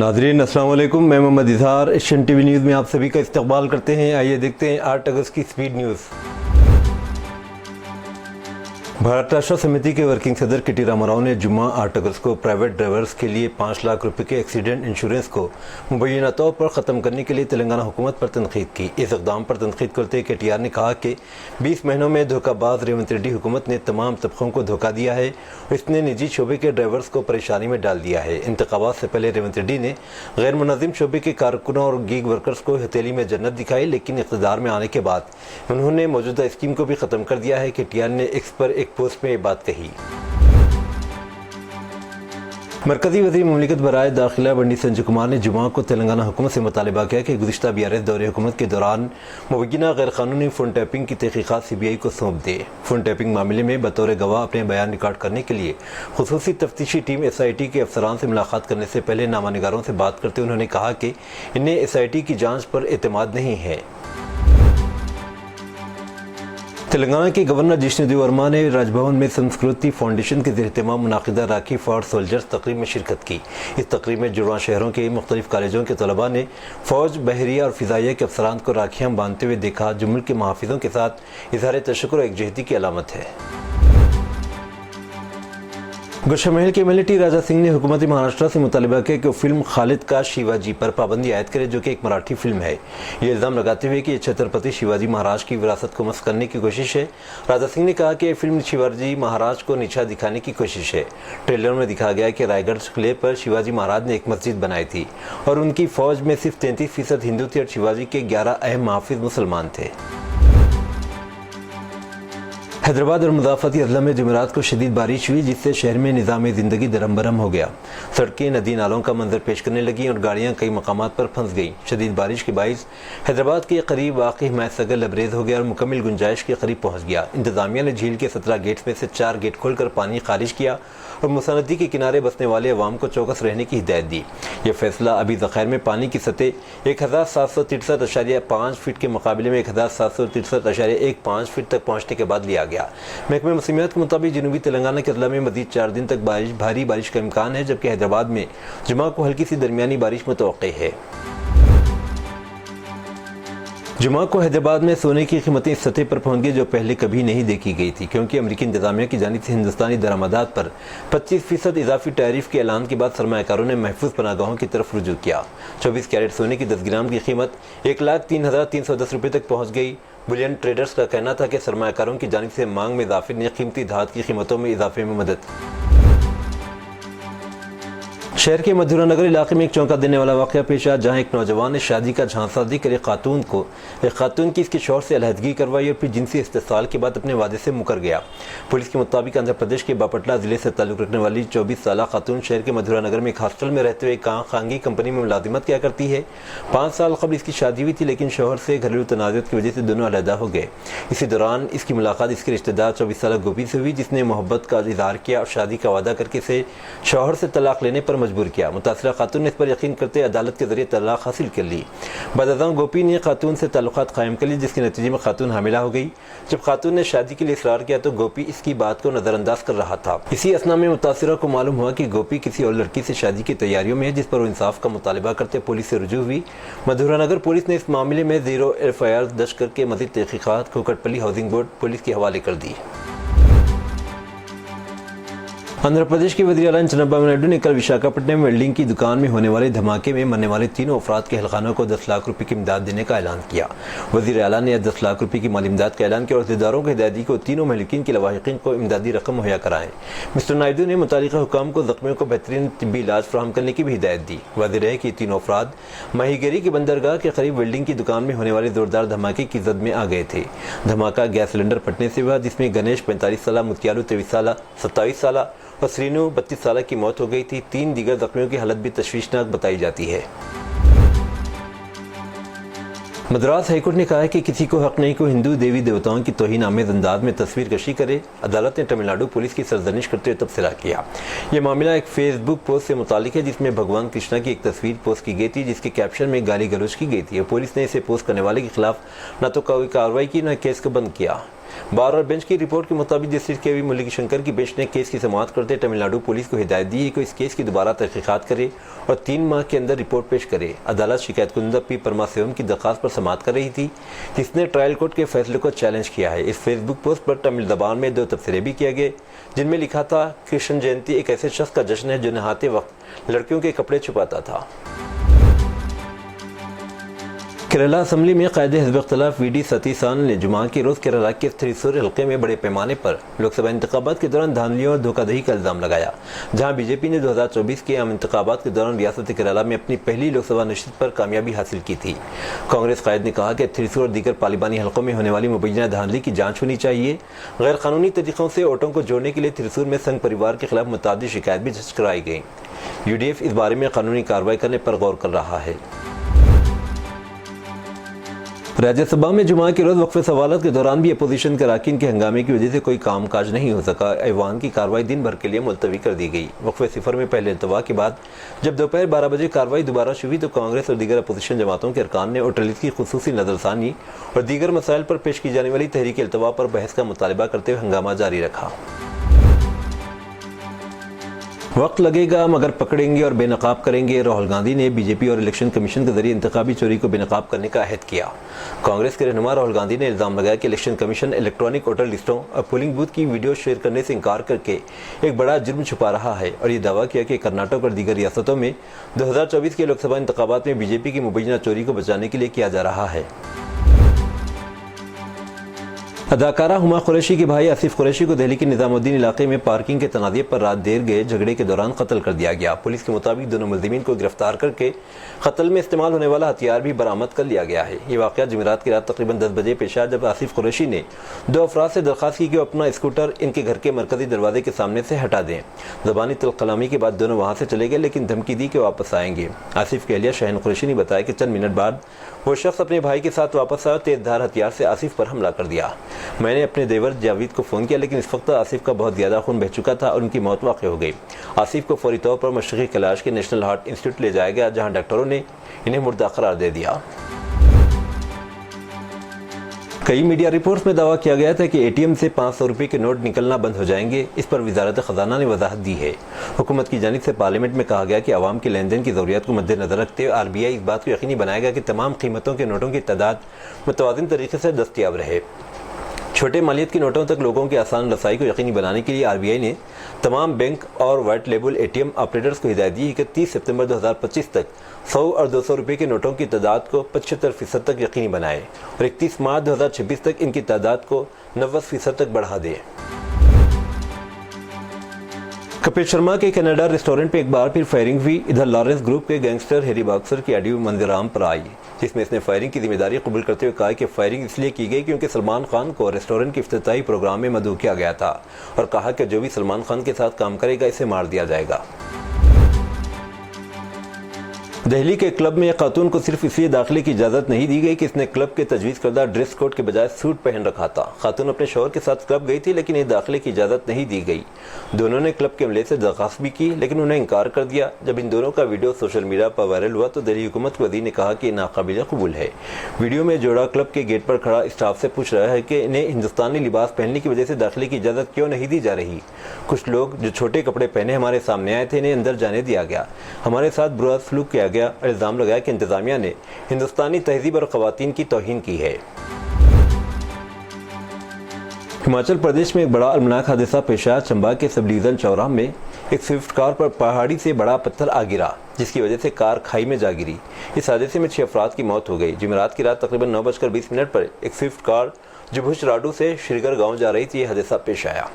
नाज़रीन अस्सलाम वालेकुम, मैं Mohammad Izhar Asian TV news में आप सभी का इस्तकबाल करते हैं। आइए देखते हैं 8 अगस्त की स्पीड न्यूज़। भारत राष्ट्र समिति के वर्किंग सदर के टी रामाराव ने जुम्मा 8 अगस्त को प्राइवेट ड्राइवर्स के लिए 5 लाख रुपए के एक्सीडेंट इंश्योरेंस को मुबैना तौर पर ख़त्म करने के लिए तेलंगाना हुकूमत पर तनकीद की। इस इक़दाम पर तनकीद करते KTR ने कहा कि 20 महीनों में धोखाबाज रेवंत रेड्डी हुकूमत ने तमाम तबकों को धोखा दिया है और इसने निजी शोबे के ड्राइवर्स को परेशानी में डाल दिया है। इंतखाबात से पहले रेवंत रेड्डी ने गैर मुनज़्ज़म शोबे के कारकुनों और गीग वर्कर्स को हथेली में जन्नत दिखाई, लेकिन इक़्तिदार में आने के बाद उन्होंने मौजूदा स्कीम को भी ख़त्म कर दिया है। KTR ने एक्स पर एक पोस्ट में ये बात कही। मरकज़ी वज़ीर मुमलिकत बराए दाखिला बंडी संजय कुमार ने जुमा को तेलंगाना हुकूमत से मुतालबा किया कि गुज़िश्ता BRS दौरे हुकूमत के दौरान मुबैना गैर कानूनी फ़ोन टैपिंग की तहक़ीक़ात CBI को सौंप दे। फ़ोन टैपिंग मामले में बतौर गवाह अपने बयान रिकॉर्ड करने के लिए खुसूसी तफ्तीशी टीम SIT के अफसरान से मुलाकात करने से पहले नामानिगारों से बात करते उन्होंने कहा कि इन्हें SIT की जाँच पर एतमाद नहीं है। तेलंगाना के गवर्नर जिष्णुदेव वर्मा ने राजभवन में संस्कृति फाउंडेशन के ज़ेर-ए-एहतमाम मुनाक़िदा राखी फॉर सोल्जर्स तकरीब में शिरकत की। इस तकरीब में जुड़वां शहरों के मुख्तलिफ कॉलेजों के तलबा ने फ़ौज, बहरिया और फ़िज़ाइया के अफसरान को राखियाँ बांधते हुए देखा, जो मुल्क के मुहाफ़िज़ों के साथ इज़हार तशक्कुर और एकजहती की अलामत है। गुलशन महल के MLA राजा सिंह ने हुकूमत महाराष्ट्र से मुतालबा किया कि वो फिल्म खालिद का शिवाजी पर पाबंदी आयद करे, जो कि एक मराठी फिल्म है। ये इल्ज़ाम लगाते हुए कि ये छत्रपति शिवाजी महाराज की विरासत को मस्ख़ करने की कोशिश है। राजा सिंह ने कहा कि ये फिल्म शिवाजी महाराज को नीचा दिखाने की कोशिश है। ट्रेलर में दिखाया गया कि रायगढ़ किले पर शिवाजी महाराज ने एक मस्जिद बनाई थी और उनकी फ़ौज में सिर्फ 33% हिंदू थे और शिवाजी के 11 अहम मुहाफ़िज़ मुसलमान थे। हैदराबाद और मुज़ाफ़ती अज़ला में जुमेरात को शदीद बारिश हुई, जिससे शहर में निज़ाम ज़िंदगी दरम-बरम हो गया। सड़कें नदी नालों का मंजर पेश करने लगी और गाड़ियां कई मकामात पर फंस गईं। शदीद बारिश के बाइस हैदराबाद के करीब वाक़ हिमायत सागर लबरेज हो गया और मुकम्मल गुंजाइश के करीब पहुँच गया। इंतज़ामिया ने झील के 17 गेट्स में से 4 गेट खोलकर पानी खारिज किया और मूसा नदी के किनारे बसने वाले अवाम को चौकस रहने की हिदायत दी। यह फैसला अभी ज़ख़ायर में पानी की सतह 1763.5 फीट के मुकाबले में 1763.15 फीट तक पहुँचने के बाद लिया गया। महकमे मौसमियात के मुताबिक जनूबी तेलंगाना के अज़ला में मज़ीद 4 दिन तक भारी बारिश का इम्कान है, जबकि हैदराबाद में जुमा को हल्की सी दरमियानी बारिश मुतवक्किल है। जुमा को हैदराबाद में सोने की कीमतें इस सतह पर पहुंच गई जो पहले कभी नहीं देखी गई थी, क्योंकि अमरीकी इंतजामिया की जानिब से हिंदुस्तानी दरामदात पर 25% इजाफी टैरिफ के ऐलान के बाद सरमायाकारों ने महफूज पनागाहों की तरफ रुजू किया। 24 कैरेट सोने की 10 ग्राम की कीमत 1,03,310 रुपये तक पहुँच गई। बुलियन ट्रेडर्स का कहना था कि सरमायाकारों की जानिब से मांग में इजाफे ने कीमती धात की कीमतों में इजाफे में मदद। शहर के मधुरा नगर इलाके में एक चौंका देने वाला वाक़या पेश आया, जहाँ एक नौजवान ने शादी का झांसा देकर एक खातून की इसके शौहर से अलहदगी करवाई और फिर जिनसी इस्तेसाल के बाद अपने वादे से मुकर गया। पुलिस के मुताबिक आंध्र प्रदेश के बापटला ज़िले से ताल्लुक़ रखने वाली 24 साला खातून शहर के मधुरा नगर में एक हॉस्टल में रहते हुए खांगी कंपनी में मुलाजिमत किया करती है। 5 साल कबल इसकी शादी हुई थी, लेकिन शौहर से घरेलू तनाज़ुत की वजह से दोनों अलहदा हो गए। इसी दौरान इसकी मुलाकात इसके रिश्तेदार 24 साला गोपी से हुई, जिसने मोहब्बत का इज़हार किया और शादी का वादा करके इसे शौहर से तलाक लेने पर मजबूर किया। मुतासिरा खातून ने इस पर यकीन करते अदालत के जरिए तलाक हासिल कर ली। बदअज़ां गोपी ने खातून से ताल्लुकात कायम कर ली, जिसके नतीजे में खातून हामिला हो गई। जब खातून ने शादी के लिए इसरार किया तो गोपी इसकी बात को नज़रअंदाज कर रहा था। इसी असना में मुतासिरा को मालूम हुआ कि गोपी किसी और लड़की से शादी की तैयारियों में है, जिस पर वो इंसाफ का मुतालबा करते पुलिस से रुजू हुई। मधुरा नगर पुलिस ने इस मामले में 0 FIR दर्ज करके मज़ीद तहक़ीक़ात कोकटपल्ली हाउसिंग बोर्ड पुलिस के हवाले कर दी। आंध्र प्रदेश के वज़ीर आला चंद्रबाबू नायडू ने कल विशाखापट्टनम में वेल्डिंग की दुकान में होने वाले धमाके में मरने वाले 3 अफराद के अहलखानों को 10 लाख रुपये की इमदाद देने का ऐलान किया। वज़ीर आला ने 10 लाख रुपये की माली इमदाद का ऐलान किया और अहदेदारों को हिदायत दी कि तीनों महलिकीन के लवाहिकीन को इमदादी रकम मुहैया कराएं। मिस्टर नायडू ने मुतालिका हुकाम को ज़ख्मियों को बेहतरीन तिब्बी इलाज फराहम करने की भी हिदायत दी। वाज़ेह है कि तीनों अफराद माहीगिरी की बंदरगाह के करीब वेल्डिंग की दुकान में होने वाले ज़ोरदार धमाके की जद में आ गए थे। धमाका गैस सिलेंडर फटने से हुआ, जिसमें गणेश 45 साल, मुतियालू 23 साल, 27 साल और श्रीनु 32 साल की मौत हो गई थी। 3 दीगर जख्मियों की हालत भी तशवीशनाक बताई जाती है। मद्रास हाईकोर्ट ने कहा है कि किसी को हक नहीं को हिंदू देवी देवताओं की तौहीन आमेज़ अंदाज में तस्वीर कशी करे। अदालत ने तमिलनाडु पुलिस की सरजनिश करते हुए तबसरा किया। यह मामला एक फेसबुक पोस्ट से मुतालिक है, जिसमें भगवान कृष्णा की एक तस्वीर पोस्ट की गई थी, जिसके कैप्शन में गाली गलौज की गई थी। पुलिस ने इसे पोस्ट करने वाले के खिलाफ न तो कोई कार्रवाई की, न केस को बंद किया। बार और बेंच की रिपोर्ट के मुताबिक जस्टिस के वी मुरली शंकर की बेंच ने केस की समाअत करते तमिलनाडु पुलिस को हिदायत दी है कि इस केस की दोबारा तहकीकात करे और 3 माह के अंदर रिपोर्ट पेश करे। अदालत शिकायत कुंदा पी परमासेवम की दरखास्त पर समाअत कर रही थी, जिसने ट्रायल कोर्ट के फैसले को चैलेंज किया है। इस फेसबुक पोस्ट पर तमिल जबान में 2 तबसरे भी किए गए, जिनमें लिखा था कृष्ण जयंती एक ऐसे शख्स का जश्न है जो नहाते वक्त लड़कियों के कपड़े छुपाता था। केरला असम्बली में कायदे हिज़्ब इख्तिलाफ वीडी सतीशान ने जुमा के रोज़ केरला के थ्रिसुर हल्के में बड़े पैमाने पर लोकसभा इंतखाबात के दौरान धांधलियों और धोखाधड़ी का इल्ज़ाम लगाया। जहां बीजेपी ने 2024 के आम इंतखाबात के दौरान रियासत केरला में अपनी पहली लोकसभा नशिस्त पर कामयाबी हासिल की थी। कांग्रेस कायद ने कहा कि थ्रिसुर और दीगर पार्लिमानी हल्कों में होने वाली मुबैना धांधली की जाँच होनी चाहिए। गैर कानूनी तरीक़ों से वोटों को जोड़ने के लिए थ्रिसुर में संघ परिवार के खिलाफ मुतअद्दिद शिकायत भी दर्ज कराई गई। UDF इस बारे में कानूनी कार्रवाई करने पर गौर कर रहा है। राज्यसभा में जुमा के रोज़ वक्फे सवालत के दौरान भी अपोजिशन के अरकान के हंगामे की वजह से कोई कामकाज नहीं हो सका। ऐवान की कार्रवाई दिन भर के लिए मुलतवी कर दी गई। वक्फे सिफर में पहले इल्तवा के बाद जब दोपहर 12 बजे कार्रवाई दोबारा शुरू हुई तो कांग्रेस और दीगर अपोजिशन जमातों के अरकान ने ओटलिस की खुसूसी नजरसानी और दीगर मसाइल पर पेश की जाने वाली तहरीक इल्तवा पर बहस का मुतालबा करते हुए हंगामा जारी रखा। वक्त लगेगा मगर पकड़ेंगे और बेनकाब करेंगे। राहुल गांधी ने बीजेपी और इलेक्शन कमीशन के जरिए इंतखाबी चोरी को बेनकाब करने का अहद किया। कांग्रेस के रहनुमा राहुल गांधी ने इल्ज़ाम लगाया कि इलेक्शन कमीशन इलेक्ट्रॉनिक वोटर लिस्टों और पोलिंग बूथ की वीडियो शेयर करने से इनकार करके एक बड़ा जुर्म छुपा रहा है और ये दावा किया कि कर्नाटक और दीगर रियासतों में 2024 के लोकसभा इंतखाबात में बीजेपी की मुबैना चोरी को बचाने के लिए किया जा रहा है। अदाकारा हुमा कुरैशी के भाई आसिफ कुरैशी को दिल्ली के निजामुद्दीन इलाके में पार्किंग के तनाज़े पर रात देर गए झगड़े के दौरान कत्ल कर दिया गया। पुलिस के मुताबिक दोनों मुलज़िमीन को गिरफ्तार करके कत्ल में इस्तेमाल होने वाला हथियार भी बरामद कर लिया गया है। ये वाक़या जुमेरात की रात तकरीबन 10 बजे पेश आया, जब आसिफ कुरैशी ने 2 अफराद से दरख्वास्त की कि अपना स्कूटर इनके घर के मरकजी दरवाजे के सामने से हटा दें। ज़बानी तलकलामी के बाद दोनों वहाँ से चले गए, लेकिन धमकी दी कि वापस आएंगे। आसिफ की अहलिया शहन कुरैशी ने बताया कि चंद मिनट बाद वो शख्स अपने भाई के साथ वापस आया, तेज़धार हथियार से आसिफ पर हमला कर दिया। मैंने अपने देवर जावेद को फ़ोन किया, लेकिन इस वक्त आसिफ का बहुत ज़्यादा खून बह चुका था और उनकी मौत वाक़ हो गई। आसिफ को फौरी तौर पर मशरक़ी कैलाश के नेशनल हार्ट इंस्टीट्यूट ले जाया गया, जहाँ डॉक्टरों ने इन्हें मुर्दा करार दे दिया। कई मीडिया रिपोर्ट्स में दावा किया गया था कि ATM से 500 रुपये के नोट निकलना बंद हो जाएंगे। इस पर वजारत ख़जाना ने वजाहत दी है। हुकूमत की जानिब से पार्लियामेंट में कहा गया कि आवाम के लेन देन की ज़रूरियात को मद्देनज़र रखते हुए RBI इस बात को यकीनी बनाएगा कि तमाम कीमतों के नोटों की तादाद मुतवाज़िन तरीके से दस्तयाब रहे। छोटे मालियत के नोटों तक लोगों की आसान रसाई को यकीनी बनाने के लिए RBI ने तमाम बैंक और वाइट लेबल ATM ऑपरेटर्स को हिदायत दी है कि 30 सितंबर 2025 तक 100 और 200 रुपये के नोटों की तादाद को 75% तक यकीनी बनाएं और 31 मार्च 2026 तक इनकी तादाद को 90% तक बढ़ा दें। कपिल शर्मा के कनाडा रेस्टोरेंट पे एक बार फिर फायरिंग हुई। इधर लॉरेंस ग्रुप के गैंगस्टर हैरी बॉक्सर की ऑडियो मंजराम पर आई, जिसमें इसने फायरिंग की जिम्मेदारी कबूल करते हुए कहा कि फायरिंग इसलिए की गई क्योंकि सलमान खान को रेस्टोरेंट के इफ्तिताही प्रोग्राम में मदऊ किया गया था और कहा कि जो भी सलमान खान के साथ काम करेगा इसे मार दिया जाएगा। दिल्ली के क्लब में एक खातून को सिर्फ इसलिए दाखिले की इजाज़त नहीं दी गई कि इसने क्लब के तजवीज़ करदा ड्रेस कोड के बजाय सूट पहन रखा था। खातून अपने शौहर के साथ क्लब गई थी, लेकिन इन्हें दाखिले की इजाज़त नहीं दी गई। दोनों ने क्लब के अमले से दरख्वास्त भी की, लेकिन उन्हें इनकार कर दिया। जब इन दोनों का वीडियो सोशल मीडिया पर वायरल हुआ तो दिल्ली हुकूमत के वज़ीर ने कहा कि नाकाबिल कबूल है। वीडियो में जोड़ा क्लब के गेट पर खड़ा स्टाफ से पूछ रहा है कि इन्हें हिंदुस्तानी लिबास पहनने की वजह से दाखिले की इजाज़त क्यों नहीं दी जा रही। कुछ लोग जो छोटे कपड़े पहने हमारे सामने आए थे, इन्हें अंदर जाने दिया गया, हमारे साथ बुरा सलूक किया गया और इल्ज़ाम लगाया कि इंतजामिया ने हिंदुस्तानी तहजीब और ख़वातीन की तौहीन की है। हिमाचल प्रदेश में एक बड़ा अलमनाक हादसा पेश आया। चंबा के सब डिवीज़न चौराहा में एक स्विफ्ट कार पर पहाड़ी से बड़ा पत्थर आ गिरा, जिसकी वजह से कार खाई में जा गिरी। इस हादसे में 6 अफराद की मौत हो गई। जुमेरात की रात तकरीबन 9:20 पर एक स्विफ्ट कार जो भुज राडू से श्रीगर गाँव जा रही थी, यह हादसा पेश आया।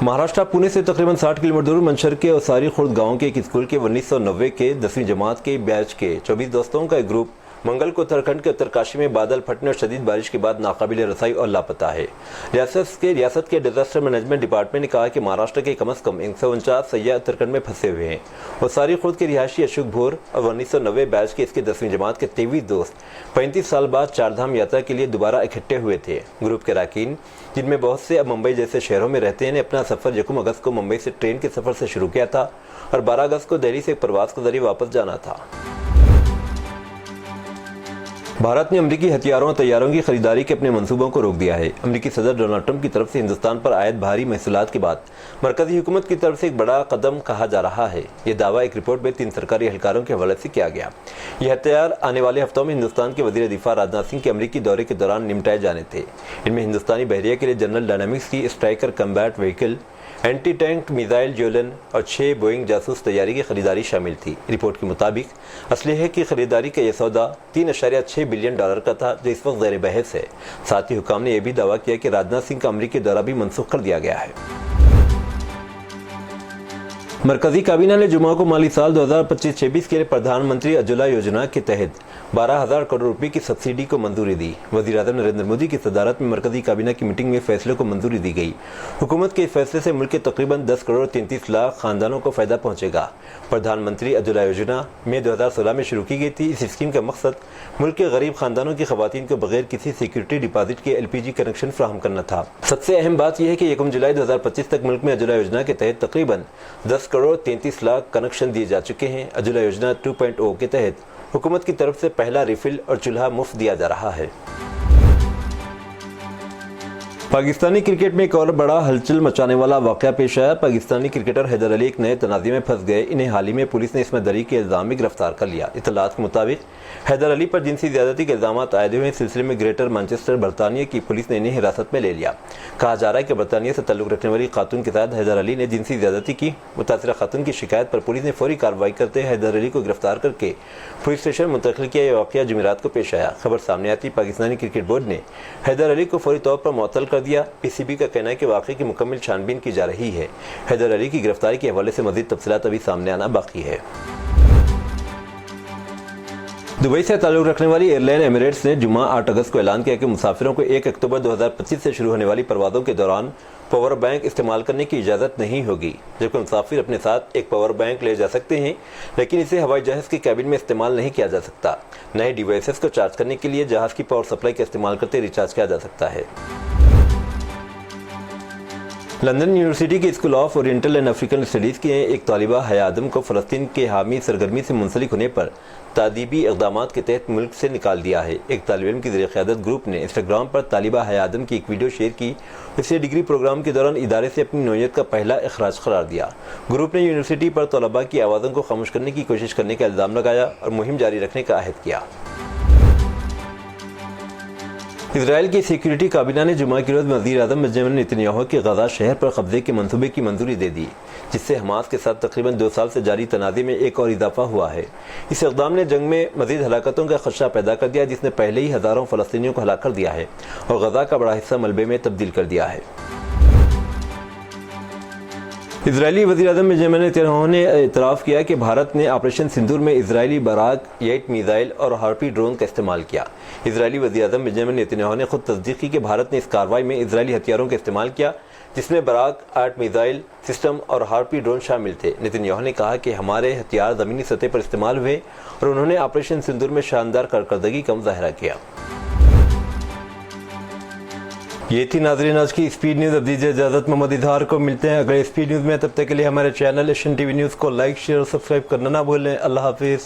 महाराष्ट्र पुणे से तकरीबन 60 किलोमीटर दूर मंशर के ओसारी खुर्द गांव के एक स्कूल के 1990 के 10वीं जमात के बैच के 24 दोस्तों का एक ग्रुप मंगल को उत्तराखंड के उत्तरकाशी में बादल फटने और शदीद बारिश के बाद नाकाबिल रसाई और लापता है। रियासत के डिजास्टर मैनेजमेंट डिपार्टमेंट ने कहा कि महाराष्ट्र के कम से कम 149 सैयाह उत्तराखंड में फंसे हुए हैं। ओसारी खुर्द के रिहायशी अशोक भोर और 1990 बैच के इसके 10वीं जमात के 23 दोस्त 35 साल बाद चारधाम यात्रा के लिए दोबारा इकट्ठे हुए थे। ग्रुप के अरकान, जिनमें बहुत से अब मुंबई जैसे शहरों में रहते हैं, ने अपना सफर 1 अगस्त को मुंबई से ट्रेन के सफर से शुरू किया था और 12 अगस्त को दिल्ली से एक प्रवास के जरिए वापस जाना था। भारत ने अमरीकी हथियारों और तैयारों की खरीदारी के अपने मंसूबों को रोक दिया है। अमरीकी सदर डोनाल्ड ट्रंप की तरफ से हिंदुस्तान पर आयत भारी महसूलात के बाद मरकजी हुकूमत की तरफ से एक बड़ा कदम कहा जा रहा है। ये दावा एक रिपोर्ट में 3 सरकारी एहलकारों के हवाले से किया गया। ये हथियार आने वाले हफ्तों में हिंदुस्तान के वजीर दिफा राजनाथ सिंह के अमरीकी दौरे के दौरान निपटाए जाने थे। इनमें हिंदुस्तानी बहरिया के लिए जनरल डायनामिक्स की Stryker combat vehicle, anti tank missile Javelin और 6 बोइंग जासूस तैयारी की खरीदारी शामिल थी। रिपोर्ट के मुताबिक असलहे की खरीदारी का यह सौदा $3.6 बिलियन का था, जो इस वक्त ज़ेर बहस है। साथ ही हुकाम ने यह भी दावा किया कि राजनाथ सिंह का अमरीकी दौरा भी मनसूख कर दिया गया है। मरकजी काबीना ने जुमा को माली साल 2025-26 के लिए प्रधानमंत्री उज्ज्वला योजना के तहत 12,000 करोड़ रुपए की सब्सिडी को मंजूरी दी। वज़ीर आज़म नरेंद्र मोदी की सदारत में मरकजी काबीना की मीटिंग में फैसले को मंजूरी दी गई। हुकूमत के इस फैसले से मुल्क के तकरीबन 10 करोड़ 33 लाख खानदानों को फ़ायदा पहुँचेगा। प्रधानमंत्री उज्ज्वला योजना में 2016 में शुरू की गई थी। इस स्कीम का मकसद मुल्क के गरीब खानदानों की खवातीन को बगैर किसी सिक्योरिटी डिपॉजिट के LPG कनेक्शन फराहम करना था। सबसे अहम बात यह है कि 1 जुलाई 2025 तक मुल्क में उज्ज्वला योजना के तहत तकरीबन 10 करोड़ 33 लाख कनेक्शन दिए जा चुके हैं। उज्ज्वला योजना 2.0 के तहत हुकूमत की तरफ से पहला रिफिल और चूल्हा मुफ्त दिया जा रहा है। पाकिस्तानी क्रिकेट में एक और बड़ा हलचल मचाने वाला वाक़या पेश आया। पाकिस्तानी क्रिकेटर हैदर अली एक नए तनाज़े में फंस गए। इन्हें हाल ही में पुलिस ने इसमें दरी के इल्ज़ाम में गिरफ्तार कर लिया। इत्तलात के मुताबिक हैदर अली पर जिनसी ज़्यादती के इल्ज़ाम आए हुए सिलसिले में ग्रेटर मैनचेस्टर बरतानिया की पुलिस ने इन्हें हिरासत में ले लिया। कहा जा रहा है कि बरतानिया से ताल्लुक़ रखने वाली खातून के साथ हैदर अली ने जिनसी ज़्यादती की। मुतासिरा खातून की शिकायत पर पुलिस ने फौरी कार्रवाई करते हैदर अली को गिरफ्तार करके पुलिस स्टेशन मुंतकिल किया। यह वाक़या जुमेरात को पेश आया। खबर सामने आती पाकिस्तानी क्रिकेट बोर्ड ने हैदर अली को फौरी तौर पर मुअत्तल कर दिया। PCB का कहना है कि वाक़े की मुकम्मल छानबीन की जा रही है। हैदर अली की गिरफ्तारी के हवाले से मज़ीद तफसीलात अभी सामने आना बाकी है। दुबई से ताल्लुक़ रखने वाली एयरलाइन एमिरेट्स ने जुमा 8 अगस्त को ऐलान किया कि मुसाफिरों को 1 अक्टूबर 2025 से शुरू होने वाली परवाज़ों के दौरान पावर बैंक इस्तेमाल करने की इजाज़त नहीं होगी। जबकि मुसाफिर अपने साथ एक पावर बैंक ले जा सकते हैं, लेकिन इसे हवाई जहाज़ की कैबिन में इस्तेमाल नहीं किया जा सकता। नए डिवाइसेस को चार्ज करने के लिए जहाज़ की पावर सप्लाई का इस्तेमाल करते रिचार्ज किया जा सकता है। लंदन यूनिवर्सिटी के school of oriental and African studies के एक तालिबा हया आदम को फ़लस्तीन के हामी सरगर्मी से मुंसलिक होने पर तादीबी इक़दामात के तहत मुल्क से निकाल दिया है। एक तालिब इल्म की ज़ेर-ए-क़यादत ग्रुप ने इंस्टाग्राम पर तालिबा हया आदम की एक वीडियो शेयर की। इसे डिग्री प्रोग्राम के दौरान इदारे से अपनी नौयत का पहला इखराज करार दिया। ग्रुप ने यूनिवर्सिटी पर तलबा की आवाज़ों को खामोश करने की कोशिश करने का इल्ज़ाम लगाया और मुहिम जारी रखने का अहद किया। इजराइल की सिक्योरिटी काबीना ने जुमा के रोज़ वज़ीर आज़म बेंजामिन नेतन्याहू के गज़ा शहर पर कब्जे के मंसूबे की मंजूरी दे दी, जिससे हमास के साथ तकरीबन 2 साल से जारी तनाज़े में एक और इजाफा हुआ है। इस इक़दाम ने जंग में मज़ीद हलाकतों का खदशा पैदा कर दिया, जिसने पहले ही हज़ारों फ़लस्तीनियों को हलाक कर दिया है और गज़ा का बड़ा हिस्सा मलबे में तब्दील कर दिया है। इजरायली वज़ीर आज़म बेंजामिन नेतन्याहू ने इतराफ़ किया कि भारत ने ऑपरेशन सिंदूर में इजरायली बराक 8 मिसाइल और हार्पी ड्रोन का इस्तेमाल किया। इजरायली वज़ीर आज़म बेंजामिन नेतन्याहू ने खुद तस्दीक की कि भारत ने इस कार्रवाई में इजरायली हथियारों का इस्तेमाल किया, जिसमें बराक 8 मिसाइल सिस्टम और हार्पी ड्रोन शामिल थे। नेतन्याहू ने कहा कि हमारे हथियार ज़मीनी सतह पर इस्तेमाल हुए और उन्होंने ऑपरेशन सिंदूर में शानदार कारकर्दगी का मुज़ाहरा किया। ये थी नाज़रीन आज की स्पीड न्यूज़। अब दीजिए इजाज़त, मोहम्मद इजहार को मिलते हैं अगले स्पीड न्यूज़ में। तब तक के लिए हमारे चैनल एशियन टीवी न्यूज़ को लाइक, शेयर और सब्सक्राइब करना ना भूलें। अल्लाह हाफिज़।